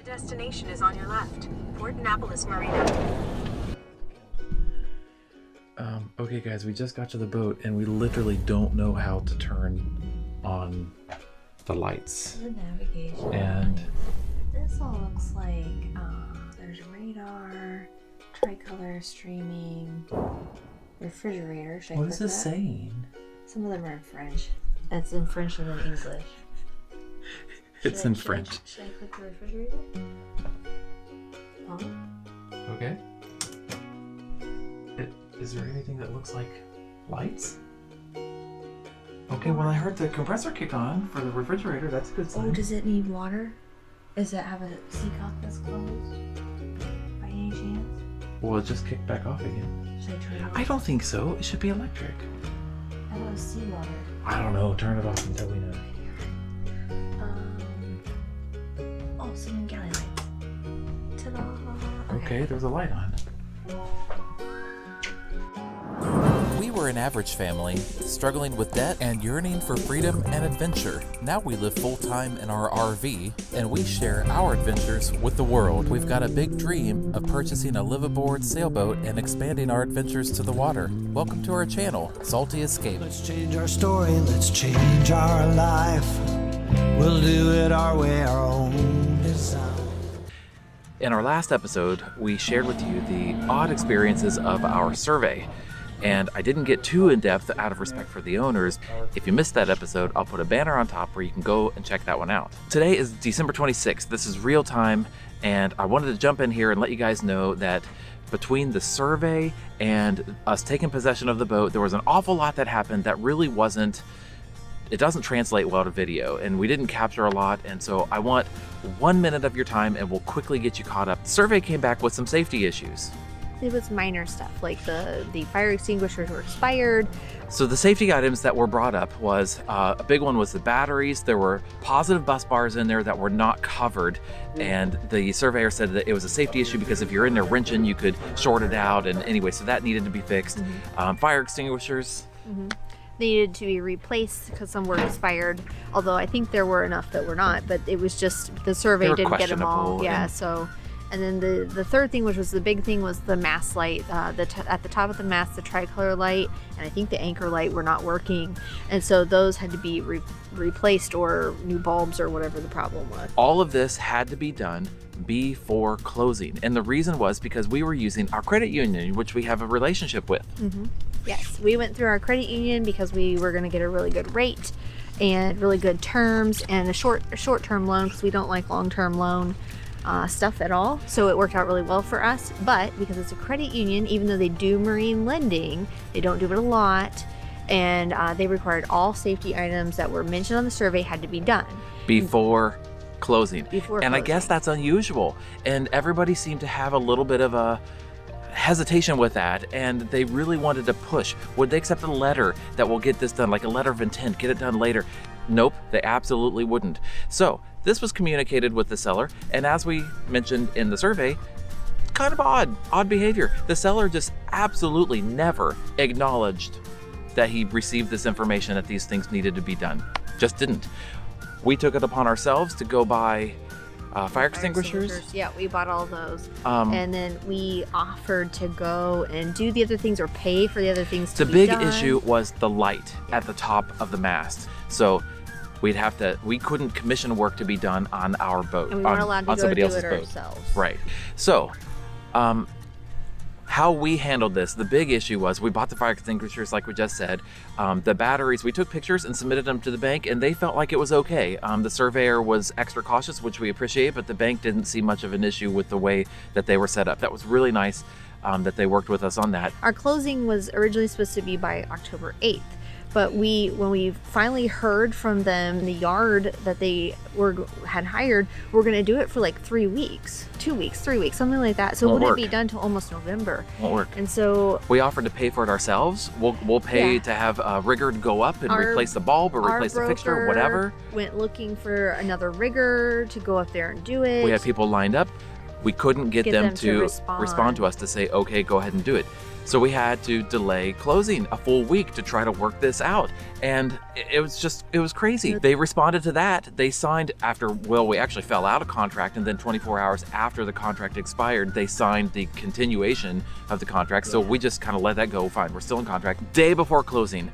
destination is on your left. Port Annapolis Marina. Okay guys, we just got to the boat and we literally don't know how to turn on the lights. The navigation. And this all looks like there's radar, tricolor streaming, refrigerator. Should I what click is this that? saying? Some of them are in French. It's in French and then English. It's in French. Should I click the refrigerator? Okay. Is there anything that looks like lights? Okay, well I heard the compressor kick on for the refrigerator. That's a good sign. Oh, does it need water? Does it have a seacock that's closed? By any chance? Well, it just kicked back off again. Should I turn it off? I don't think so. It should be electric. I thought it was seawater. I don't know. Turn it off until we know. Oh, some galley lights. Ta-da! Okay, there's a light on. We were an average family, struggling with debt and yearning for freedom and adventure. Now we live full-time in our RV, and we share our adventures with the world. We've got a big dream of purchasing a liveaboard sailboat and expanding our adventures to the water. Welcome to our channel, Salty Escape. Let's change our story, let's change our life. We'll do it our way, our own design. In our last episode, we shared with you the odd experiences of our survey. And I didn't get too in-depth out of respect for the owners. If you missed that episode, I'll put a banner on top where you can go and check that one out. Today is December 26th. This is real time, and I wanted to jump in here and let you guys know that between the survey and us taking possession of the boat, there was an awful lot that happened that really wasn't, it doesn't translate well to video, and we didn't capture a lot, and so I want 1 minute of your time and we'll quickly get you caught up. The survey came back with some safety issues. It was minor stuff, like the fire extinguishers were expired. So the safety items that were brought up was, a big one was the batteries. There were positive bus bars in there that were not covered. And the surveyor said that it was a safety issue because if you're in there wrenching, you could short it out. And anyway, so that needed to be fixed. Fire extinguishers. They needed to be replaced because some were expired, although I think there were enough that were not, but it was just the survey didn't get them all. Yeah, so. And then the third thing, which was the big thing, was the mast light. At the top of the mast, the tricolor light, and I think the anchor light were not working. And so those had to be replaced, or new bulbs, or whatever the problem was. All of this had to be done before closing. And the reason was because we were using our credit union, which we have a relationship with. Yes, we went through our credit union because we were going to get a really good rate and really good terms and a short-term loan, because we don't like long-term loan stuff at all. So it worked out really well for us. But because it's a credit union, even though they do marine lending, they don't do it a lot, and they required all safety items that were mentioned on the survey had to be done Before closing. Before and I guess closing. that's unusual. And everybody seemed to have a little bit of a hesitation with that, and they really wanted to push. Would they accept a letter that will get this done, like a letter of intent, get it done later? Nope, they absolutely wouldn't. So this was communicated with the seller, and as we mentioned in the survey, kind of odd behavior. The seller just absolutely never acknowledged that he received this information, that these things needed to be done. Just didn't. We took it upon ourselves to go buy fire extinguishers. Yeah, we bought all those. And then we offered to go and do the other things, or pay for the other things to The be big done. issue was the light at the top of the mast. So we couldn't commission work to be done on our boat, And we weren't allowed to on go somebody do else's it boat. ourselves. Right. So, how we handled this, the big issue was we bought the fire extinguishers, like we just said. The batteries, we took pictures and submitted them to the bank, and they felt like it was okay. The surveyor was extra cautious, which we appreciate, but the bank didn't see much of an issue with the way that they were set up. That was really nice that they worked with us on that. Our closing was originally supposed to be by October 8th. But when we finally heard from them, the yard that they had hired, we're going to do it for like 3 weeks, 2 weeks, 3 weeks, something like that. So it wouldn't be done till almost November. Won't work. And so we offered to pay for it ourselves. We'll pay to have a rigger to go up and replace the bulb or replace the fixture, whatever. Went looking for another rigger to go up there and do it. We had people lined up. we couldn't get them to respond to us to say, okay, go ahead and do it. So we had to delay closing a full week to try to work this out. And it was crazy. They responded to that. They signed after, well, we actually fell out of contract, and then 24 hours after the contract expired, they signed the continuation of the contract. So we just kind of let that go. Fine, we're still in contract. Day before closing,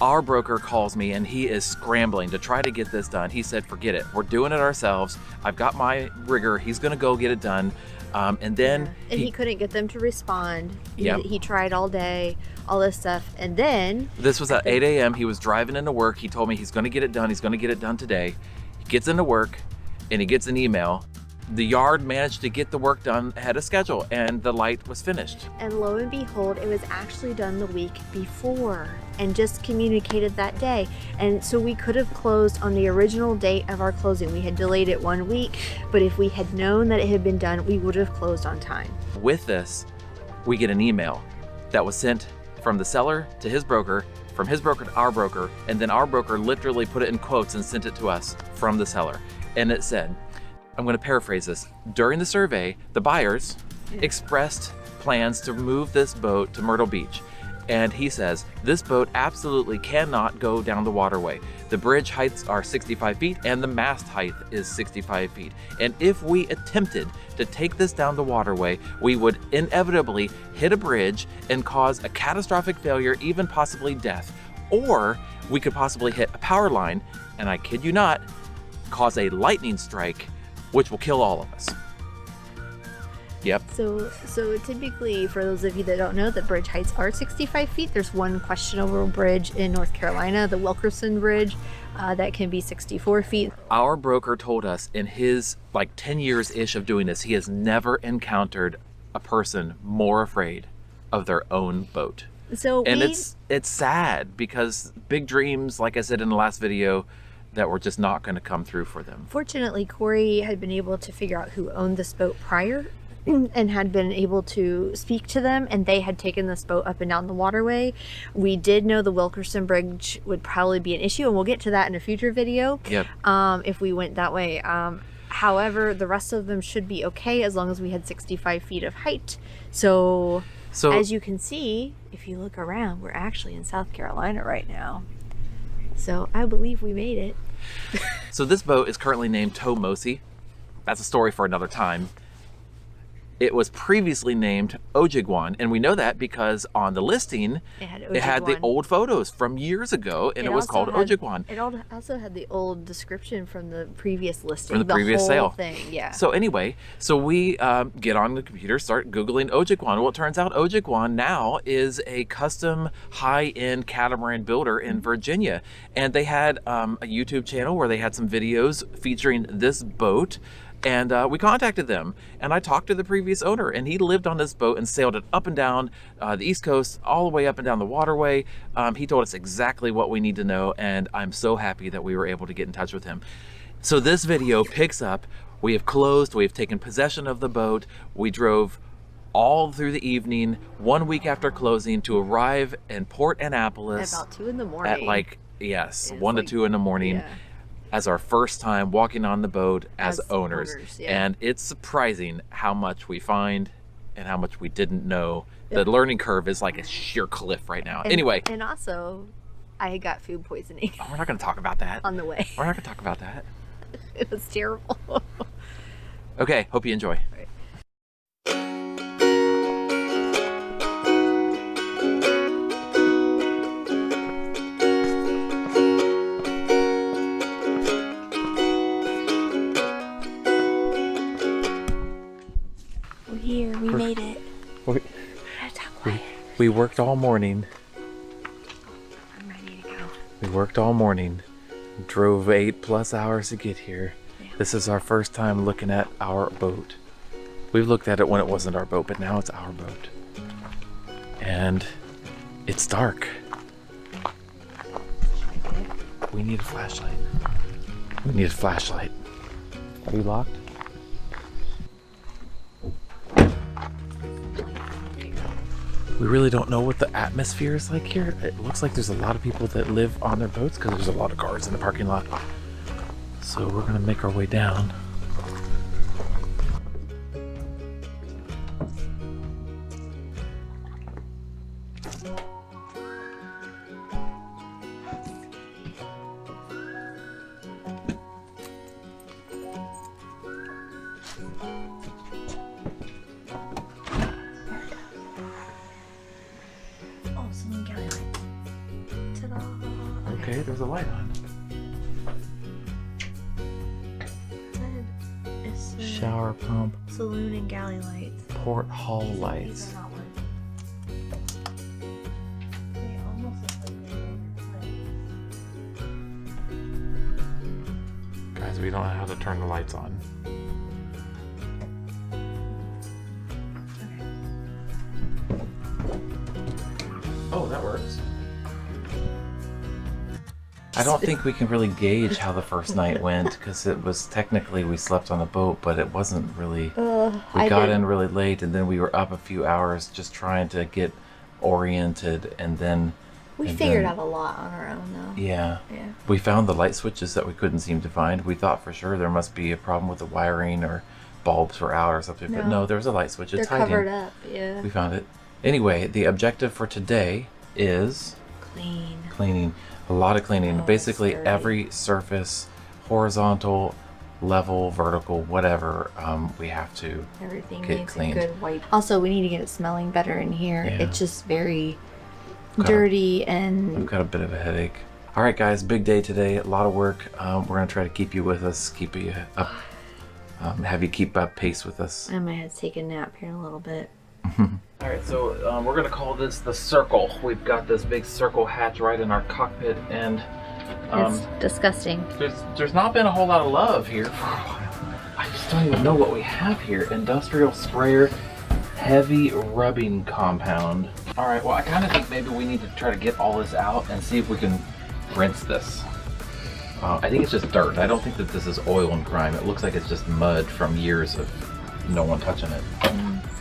our broker calls me and he is scrambling to try to get this done. He said, forget it. We're doing it ourselves. I've got my rigger. He's going to go get it done. And then he couldn't get them to respond. Yep. He tried all day, all this stuff. And then this was at 8 a.m. He was driving into work. He told me he's going to get it done. He's going to get it done today. He gets into work and he gets an email. The yard managed to get the work done ahead of schedule and the light was finished. And lo and behold, it was actually done the week before and just communicated that day. And so we could have closed on the original date of our closing. We had delayed it 1 week, but if we had known that it had been done, we would have closed on time. With this, we get an email that was sent from the seller to his broker, from his broker to our broker, and then our broker literally put it in quotes and sent it to us from the seller. And it said, I'm going to paraphrase this. During the survey, the buyers expressed plans to move this boat to Myrtle Beach. And he says, this boat absolutely cannot go down the waterway. The bridge heights are 65 feet and the mast height is 65 feet. And if we attempted to take this down the waterway, we would inevitably hit a bridge and cause a catastrophic failure, even possibly death. Or we could possibly hit a power line, and I kid you not, cause a lightning strike, which will kill all of us. Yep. So typically, for those of you that don't know, the bridge heights are 65 feet. There's one questionable bridge in North Carolina, the Wilkerson Bridge, that can be 64 feet. Our broker told us in his 10 years-ish of doing this, he has never encountered a person more afraid of their own boat. And it's sad because big dreams, like I said in the last video, that were just not going to come through for them. Fortunately, Corey had been able to figure out who owned this boat prior and had been able to speak to them, and they had taken this boat up and down the waterway. We did know the Wilkerson Bridge would probably be an issue, and we'll get to that in a future video. Yep. If we went that way. However, the rest of them should be okay as long as we had 65 feet of height. So as you can see, if you look around, we're actually in South Carolina right now. So I believe we made it. So this boat is currently named Tomosi. That's a story for another time. It was previously named Ojigwan, and we know that because on the listing, it had the old photos from years ago, and it was called Ojigwan. It also had the old description from the previous listing, from the previous whole sale thing. Yeah. So anyway, we get on the computer, start Googling Ojigwan. Well, it turns out Ojigwan now is a custom high-end catamaran builder in Virginia, and they had a YouTube channel where they had some videos featuring this boat. And we contacted them, and I talked to the previous owner, and he lived on this boat and sailed it up and down the East Coast, all the way up and down the waterway. He told us exactly what we need to know, and I'm so happy that we were able to get in touch with him. So this video picks up. We have closed, we have taken possession of the boat. We drove all through the evening, 1 week after closing, to arrive in Port Annapolis. At about 2 in the morning. At 1 to 2 in the morning. Yeah. As our first time walking on the boat as owners. Yeah. And it's surprising how much we find and how much we didn't know. The learning curve is like a sheer cliff right now. Anyway. And also, I got food poisoning. We're not going to talk about that. On the way. We're not going to talk about that. It was terrible. Okay, hope you enjoy. Right. Here, we made it. We worked all morning. I'm ready to go. We worked all morning. Drove 8+ hours to get here. Yeah. This is our first time looking at our boat. We've looked at it when it wasn't our boat, but now it's our boat. And it's dark. We need a flashlight. We need a flashlight. Are you locked? We really don't know what the atmosphere is like here. It looks like there's a lot of people that live on their boats because there's a lot of cars in the parking lot. So we're gonna make our way down. there was a light on. It's Shower pump, saloon and galley lights. port hall These lights. are not working. They almost look like they're Guys, we don't know how to turn the lights on. Oh, that works. I don't think we can really gauge how the first night went because it was technically we slept on a boat, but it wasn't really. We got in really late and then we were up a few hours just trying to get oriented and then. We figured out a lot on our own though. Yeah. Yeah. We found the light switches that we couldn't seem to find. We thought for sure there must be a problem with the wiring or bulbs were out or something, but no, there was a light switch. It's They're hiding. covered up, yeah. We found it. Anyway, the objective for today is cleaning. A lot of cleaning. Oh, basically dirty. every surface, horizontal, level, vertical, whatever, we have to Everything get needs cleaned. a good wipe. Also, we need to get it smelling better in here. Yeah. It's just very Got dirty I've and got a bit of a headache. All right, guys, big day today. A lot of work. We're gonna try to keep you with us, keep you up, have you keep up pace with us. I might have to take a nap here in a little bit. All right, so we're gonna call this the circle. We've got this big circle hatch right in our cockpit, and It's disgusting. there's not been a whole lot of love here for a while. I just don't even know what we have here. Industrial sprayer, heavy rubbing compound. All right, well, I kind of think maybe we need to try to get all this out and see if we can rinse this. I think it's just dirt. I don't think that this is oil and grime. It looks like it's just mud from years of no one touching it.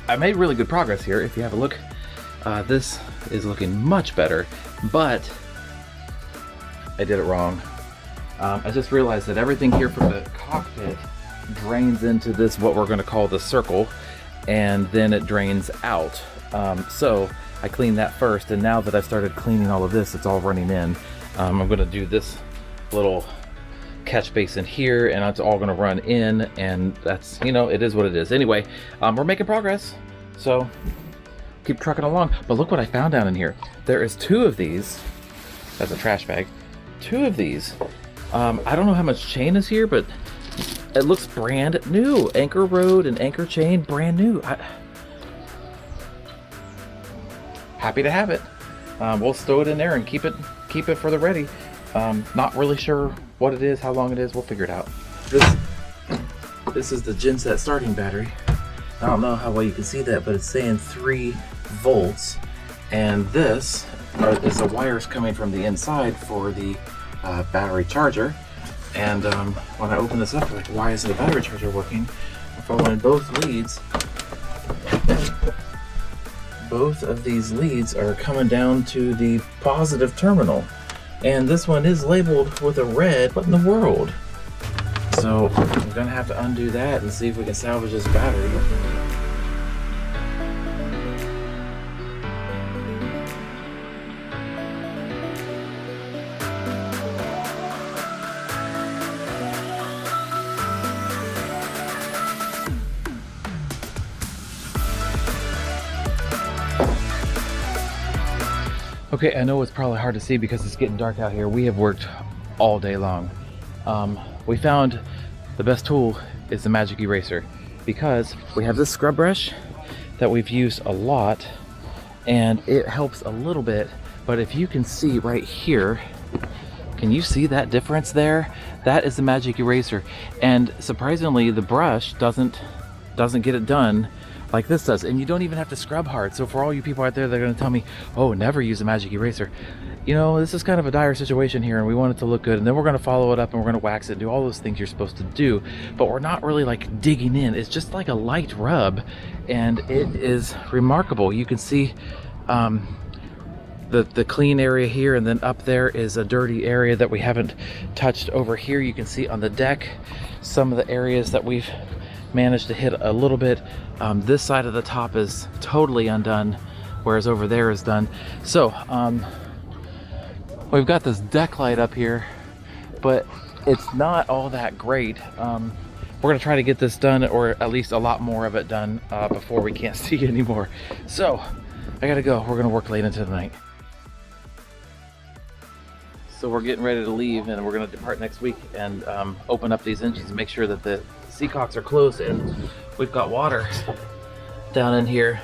I made really good progress here. If you have a look, this is looking much better, but I did it wrong. I just realized that everything here from the cockpit drains into this, what we're gonna call the circle, and then it drains out. So I cleaned that first, and now that I've started cleaning all of this, it's all running in. I'm gonna do this little catch basin here, and it's all gonna run in, and that's, you know, it is what it is. Anyway, we're making progress, so keep trucking along. But look what I found down in here. There is 2 of these. That's a trash bag. 2 of these. I don't know how much chain is here, but it looks brand new. Anchor rod and anchor chain, brand new. Happy to have it. We'll stow it in there and keep it for the ready. Not really sure what it is, how long it is. We'll figure it out. This is the genset starting battery. I don't know how well you can see that, but it's saying 3 volts. And this is the wires coming from the inside for the battery charger. And when I open this up, like, why isn't the battery charger working? I'm following both leads. Both of these leads are coming down to the positive terminal. And this one is labeled with a red. What in the world? So I'm gonna have to undo that and see if we can salvage this battery. Okay, I know it's probably hard to see because it's getting dark out here. We have worked all day long. We found the best tool is the magic eraser because we have this scrub brush that we've used a lot and it helps a little bit, but if you can see right here, can you see that difference there? That is the magic eraser, and surprisingly the brush doesn't get it done like this does, and you don't even have to scrub hard. So for all you people out there that are going to tell me, oh, never use a magic eraser, you know, this is kind of a dire situation here and we want it to look good, and then we're going to follow it up and we're going to wax it and do all those things you're supposed to do, but we're not really like digging in. It's just like a light rub, and it is remarkable. You can see the clean area here, and then up there is a dirty area that we haven't touched. Over here you can see on the deck some of the areas that we've managed to hit a little bit. This side of the top is totally undone, whereas over there is done. So we've got this deck light up here, but it's not all that great. We're gonna try to get this done, or at least a lot more of it done before we can't see anymore. So I gotta go. We're gonna work late into the night. So we're getting ready to leave, and we're going to depart next week and open up these engines and make sure that the seacocks are closed, and we've got water down in here.